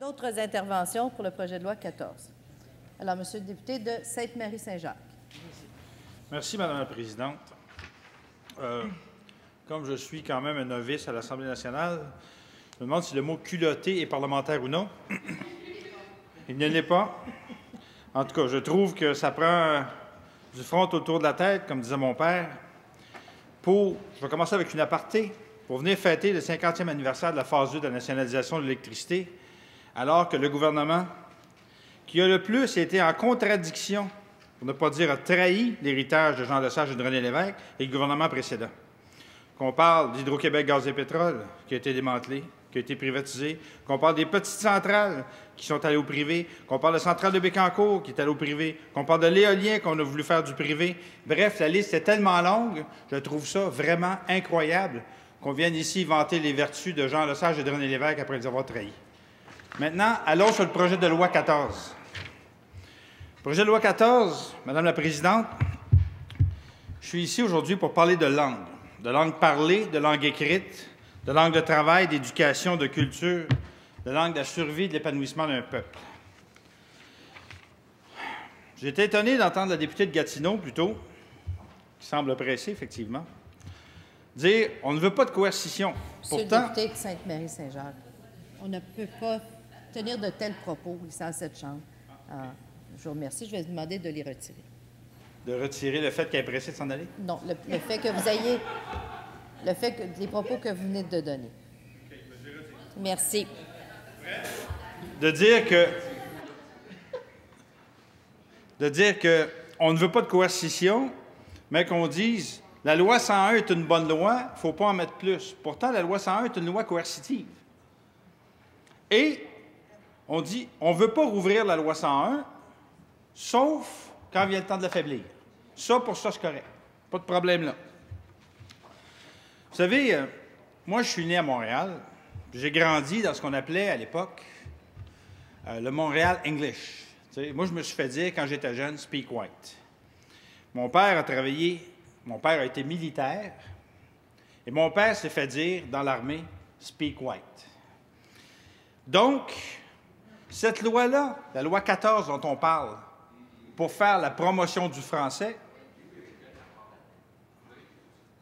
D'autres interventions pour le projet de loi 14. Alors, Monsieur le député de Sainte-Marie-Saint-Jacques. Merci, Madame la Présidente. Comme je suis quand même un novice à l'Assemblée nationale, je me demande si le mot « culotté » est parlementaire ou non. Il ne l'est pas. En tout cas, je trouve que ça prend du front autour de la tête, comme disait mon père, je vais commencer avec une aparté, pour venir fêter le 50e anniversaire de la phase 2 de la nationalisation de l'électricité, alors que le gouvernement, qui a le plus été en contradiction, pour ne pas dire a trahi l'héritage de Jean Lesage et de René Lévesque, et le gouvernement précédent. Qu'on parle d'Hydro-Québec Gaz et Pétrole, qui a été démantelé, qui a été privatisé, qu'on parle des petites centrales qui sont allées au privé, qu'on parle de la centrale de Bécancour qui est allée au privé, qu'on parle de l'éolien qu'on a voulu faire du privé. Bref, la liste est tellement longue, je trouve ça vraiment incroyable qu'on vienne ici vanter les vertus de Jean Lesage et de René Lévesque après les avoir trahis. Maintenant, allons sur le projet de loi 14. Le projet de loi 14, Madame la Présidente, je suis ici aujourd'hui pour parler de langue parlée, de langue écrite, de langue de travail, d'éducation, de culture, de langue de la survie, de l'épanouissement d'un peuple. J'ai été étonné d'entendre la députée de Gatineau, plutôt, qui semble pressée, effectivement, dire « on ne veut pas de coercition ». Monsieur le député de Sainte-Marie-Saint-Jacques, on ne peut pas tenir de tels propos ici en cette Chambre. Je vous remercie. Je vais vous demander de les retirer. De retirer le fait qu'elle est pressée de s'en aller? Non, le fait que vous ayez... Le fait que les propos que vous venez de donner. Merci. De dire que on ne veut pas de coercition, mais qu'on dise la loi 101 est une bonne loi, il ne faut pas en mettre plus. Pourtant, la loi 101 est une loi coercitive. Et on dit on ne veut pas rouvrir la loi 101, sauf quand vient le temps de l'affaiblir. Ça, pour ça, c'est correct. Pas de problème là. Vous savez, moi, je suis né à Montréal. J'ai grandi dans ce qu'on appelait à l'époque le Montréal English. Moi, je me suis fait dire, quand j'étais jeune, « speak white ». Mon père a été militaire, et mon père s'est fait dire dans l'armée « speak white ». Donc, cette loi-là, la loi 14 dont on parle, pour faire la promotion du français...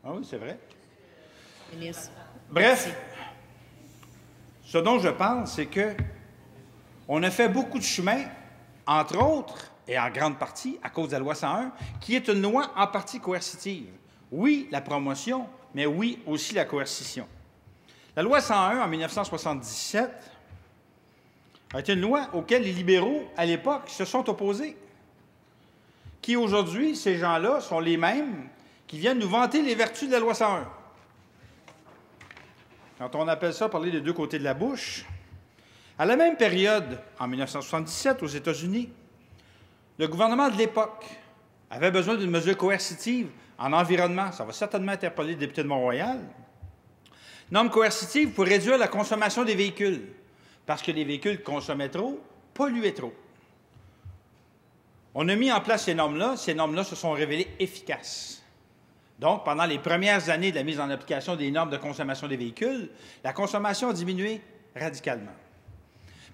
Ah oui, c'est vrai. Bref, ce dont je parle, c'est qu'on a fait beaucoup de chemin, entre autres, et en grande partie, à cause de la loi 101, qui est une loi en partie coercitive. Oui, la promotion, mais oui, aussi la coercition. La loi 101, en 1977, a été une loi auquel les libéraux, à l'époque, se sont opposés. Qui, aujourd'hui, ces gens-là, sont les mêmes qui viennent nous vanter les vertus de la loi 101. Quand on appelle ça parler des deux côtés de la bouche, à la même période, en 1977, aux États-Unis, le gouvernement de l'époque avait besoin d'une mesure coercitive en environnement. Ça va certainement interpeller le député de Mont-Royal. Norme coercitive pour réduire la consommation des véhicules, parce que les véhicules consommaient trop, polluaient trop. On a mis en place ces normes-là se sont révélées efficaces. Donc, pendant les premières années de la mise en application des normes de consommation des véhicules, la consommation a diminué radicalement.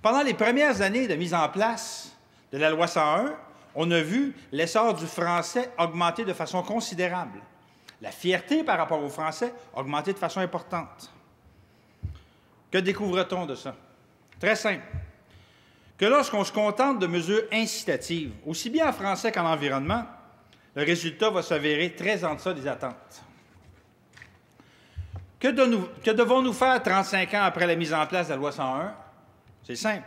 Pendant les premières années de mise en place de la loi 101, on a vu l'essor du français augmenter de façon considérable. La fierté par rapport au français augmenter de façon importante. Que découvre-t-on de ça? Très simple. Que lorsqu'on se contente de mesures incitatives, aussi bien en français qu'en environnement, le résultat va s'avérer très en deçà des attentes. Que devons-nous faire 35 ans après la mise en place de la loi 101? C'est simple.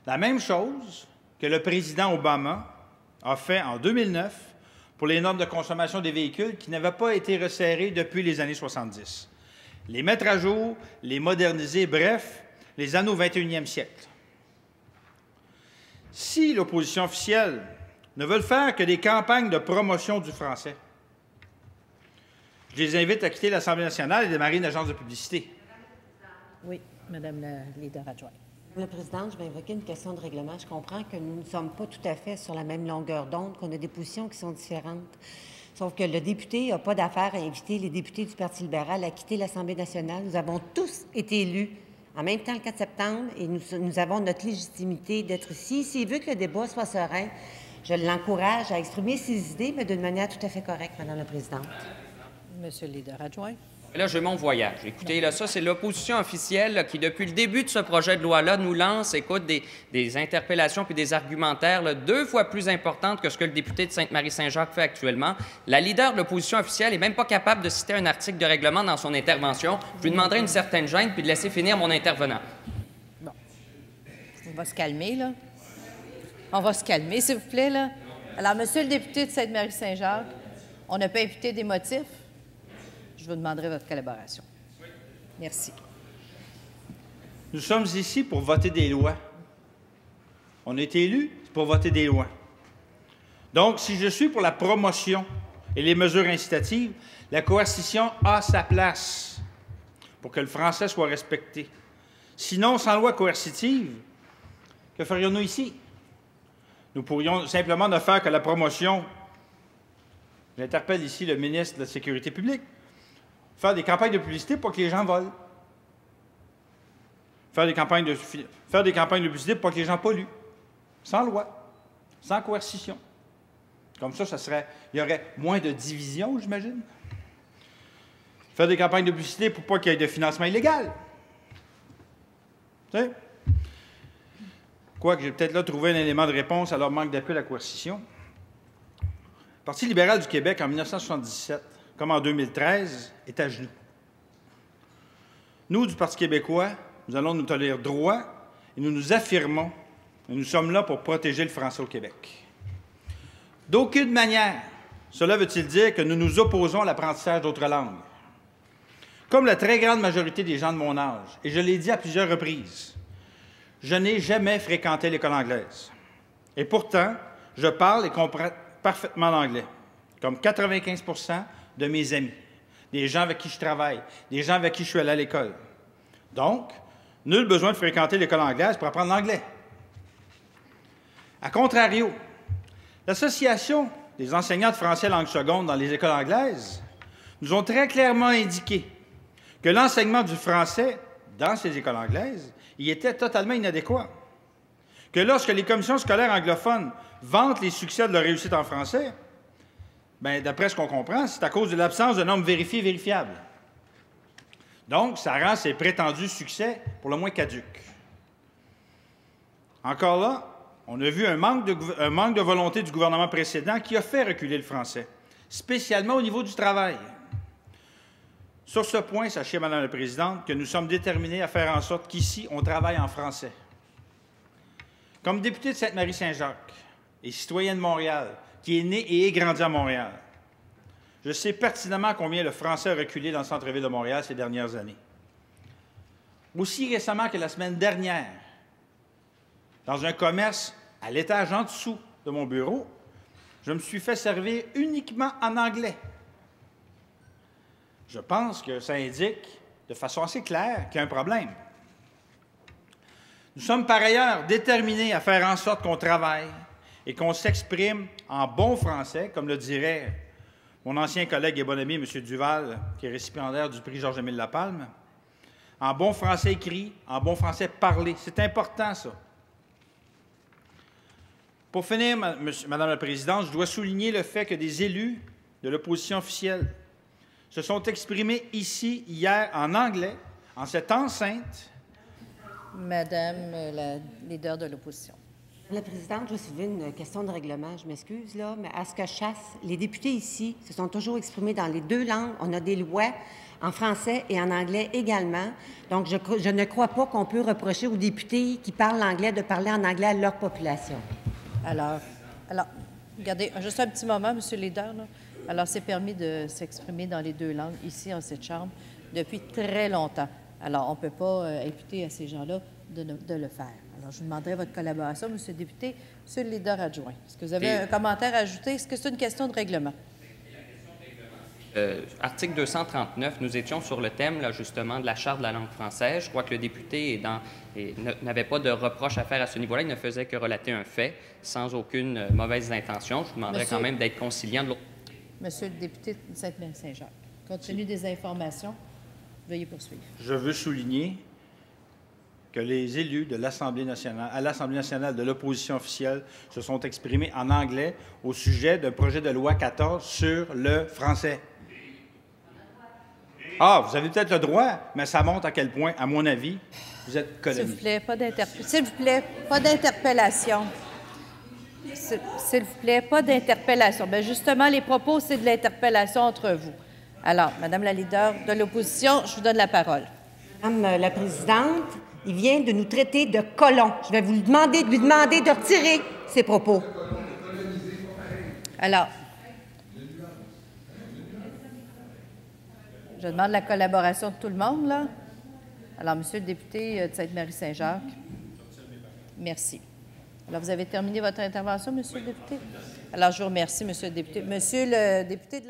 La même chose que le président Obama a fait en 2009 pour les normes de consommation des véhicules qui n'avaient pas été resserrées depuis les années 70. Les mettre à jour, les moderniser, bref, les amener au 21e siècle. Si l'opposition officielle ne veulent faire que des campagnes de promotion du français, je les invite à quitter l'Assemblée nationale et démarrer une agence de publicité. Oui, Madame la leader adjointe. Madame la Présidente, je vais invoquer une question de règlement. Je comprends que nous ne sommes pas tout à fait sur la même longueur d'onde, qu'on a des positions qui sont différentes. Sauf que le député n'a pas d'affaire à inviter les députés du Parti libéral à quitter l'Assemblée nationale. Nous avons tous été élus en même temps le 4 septembre et nous avons notre légitimité d'être ici. S'il veut que le débat soit serein, je l'encourage à exprimer ses idées, mais d'une manière tout à fait correcte, Madame la Présidente. Monsieur le leader adjoint. Là, j'ai mon voyage. Écoutez, là, ça, c'est l'opposition officielle là, qui, depuis le début de ce projet de loi-là, nous lance, écoute, des interpellations puis des argumentaires là, 2 fois plus importantes que ce que le député de Sainte-Marie-Saint-Jacques fait actuellement. La leader de l'opposition officielle n'est même pas capable de citer un article de règlement dans son intervention. Je lui demanderai une certaine gêne puis de laisser finir mon intervenant. Bon. On va se calmer, là. On va se calmer, s'il vous plaît, là. Alors, monsieur le député de Sainte-Marie-Saint-Jacques, on n'a pas imputé des motifs. Je vous demanderai votre collaboration. Merci. Nous sommes ici pour voter des lois. On a été élus pour voter des lois. Donc, si je suis pour la promotion et les mesures incitatives, la coercition a sa place pour que le français soit respecté. Sinon, sans loi coercitive, que ferions-nous ici? Nous pourrions simplement ne faire que la promotion. J'interpelle ici le ministre de la Sécurité publique. Faire des campagnes de publicité pour que les gens volent. Faire des campagnes de publicité pour que les gens polluent. Sans loi, sans coercition. Comme ça, il y aurait moins de division, j'imagine. Faire des campagnes de publicité pour pas qu'il y ait de financement illégal. Tu sais? Quoique j'ai peut-être là trouvé un élément de réponse à leur manque d'appui à la coercition. Le Parti libéral du Québec, en 1977, comme en 2013, est à genoux. Nous, du Parti québécois, nous allons nous tolérer droit et nous nous affirmons et nous sommes là pour protéger le français au Québec. D'aucune manière, cela veut-il dire que nous nous opposons à l'apprentissage d'autres langues. Comme la très grande majorité des gens de mon âge, et je l'ai dit à plusieurs reprises, je n'ai jamais fréquenté l'école anglaise. Et pourtant, je parle et comprends parfaitement l'anglais, comme 95 de mes amis, des gens avec qui je travaille, des gens avec qui je suis allé à l'école. Donc, nul besoin de fréquenter l'école anglaise pour apprendre l'anglais. A contrario, l'Association des enseignants de français langue seconde dans les écoles anglaises nous ont très clairement indiqué que l'enseignement du français dans ces écoles anglaises y était totalement inadéquat. Que lorsque les commissions scolaires anglophones vantent les succès de leur réussite en français, bien, d'après ce qu'on comprend, c'est à cause de l'absence de normes vérifiées et vérifiables. Donc, ça rend ces prétendus succès pour le moins caducs. Encore là, on a vu un manque de volonté du gouvernement précédent qui a fait reculer le français, spécialement au niveau du travail. Sur ce point, sachez, Madame la Présidente, que nous sommes déterminés à faire en sorte qu'ici, on travaille en français. Comme député de Sainte-Marie-Saint-Jacques et citoyen de Montréal, qui est né et est grandi à Montréal, je sais pertinemment combien le français a reculé dans le centre-ville de Montréal ces dernières années. Aussi récemment que la semaine dernière, dans un commerce à l'étage en dessous de mon bureau, je me suis fait servir uniquement en anglais. Je pense que ça indique de façon assez claire qu'il y a un problème. Nous sommes par ailleurs déterminés à faire en sorte qu'on travaille et qu'on s'exprime en bon français, comme le dirait mon ancien collègue et bon ami, M. Duval, qui est récipiendaire du prix Georges-Émile Lapalme, en bon français écrit, en bon français parlé. C'est important, ça. Pour finir, Madame la Présidente, je dois souligner le fait que des élus de l'opposition officielle se sont exprimés ici, hier, en anglais, en cette enceinte. Madame la leader de l'opposition. Madame la Présidente, je vais soulever une question de règlement. Je m'excuse, là, mais à ce que je chasse, les députés ici se sont toujours exprimés dans les 2 langues. On a des lois en français et en anglais également. Donc, je ne crois pas qu'on peut reprocher aux députés qui parlent l'anglais de parler en anglais à leur population. Alors, regardez, juste un petit moment, Monsieur le leader, là. Alors, c'est permis de s'exprimer dans les 2 langues ici, en cette Chambre, depuis très longtemps. Alors, on ne peut pas imputer à ces gens-là de le faire. Alors, je vous demanderai votre collaboration, Monsieur le député, Monsieur le leader adjoint. Est-ce que vous avez un commentaire à ajouter? Est-ce que c'est une question de règlement? Article 239, nous étions sur le thème, là, justement, de la Charte de la langue française. Je crois que le député n'avait pas de reproche à faire à ce niveau-là. Il ne faisait que relater un fait, sans aucune mauvaise intention. Je vous demanderais quand même d'être conciliant de l'autre. Monsieur le député de Sainte-Marie-Saint-Jacques, compte tenu des informations, veuillez poursuivre. Je veux souligner que les élus de l'Assemblée nationale, à l'Assemblée nationale de l'opposition officielle se sont exprimés en anglais au sujet d'un projet de loi 14 sur le français. Ah, vous avez peut-être le droit, mais ça montre à quel point, à mon avis, vous êtes colonisé. S'il vous plaît, pas d'interpellation. S'il vous plaît, pas d'interpellation. Bien, justement, les propos, c'est de l'interpellation entre vous. Alors, Madame la leader de l'opposition, je vous donne la parole. Madame la présidente, il vient de nous traiter de colons. Je vais vous demander de lui demander de retirer ses propos. Alors, je demande la collaboration de tout le monde, là. Alors, Monsieur le député de Sainte-Marie-Saint-Jacques, merci. Alors, vous avez terminé votre intervention, Monsieur le député? Alors, je vous remercie, Monsieur le député. Monsieur le député de la...